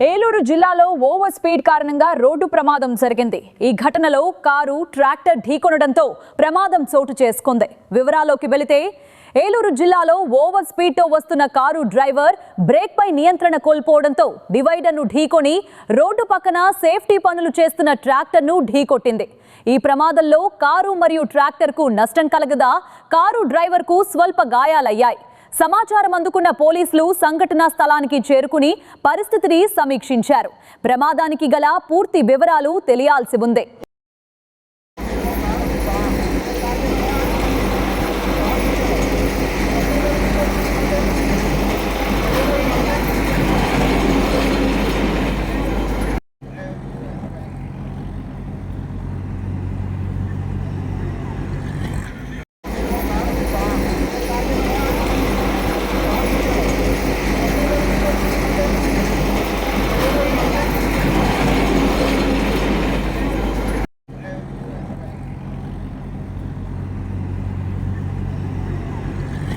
ఏలూరు జిల్లాలో over speed కారణంగా road ప్రమాదం జరిగింది. ఈ ఘటనలో కారు ట్రాక్టర్ ఢీకొనడంతో ప్రమాదం చోటు చేసుకుంది. వివరాల్లోకి వెళితే ఏలూరు జిల్లాలో ఓవర్ స్పీడ్ తో వస్తున్న కారు డ్రైవర్ బ్రేక్ పై నియంత్రణ కోల్పోవడంతో డివైడర్ ను ఢీకొని రోడ్డు పక్కన సేఫ్టీ పనులు చేస్తున్న ట్రాక్టర్ ను ఢీకొట్టింది. ఈ ప్రమాదంలో కారు మరియు ట్రాక్టర్ కు నష్టం కలగగా కారు డ్రైవర్ కు స్వల్ప గాయాలయ్యాయి. సమాచారం అందుకున్న పోలీసులు సంఘటనా స్థలానికి చేరుకుని పరిస్థితిని సమీక్షించారు. ప్రమాదానికి గల పూర్తి వివరాలు తెలియాల్సి ఉంది.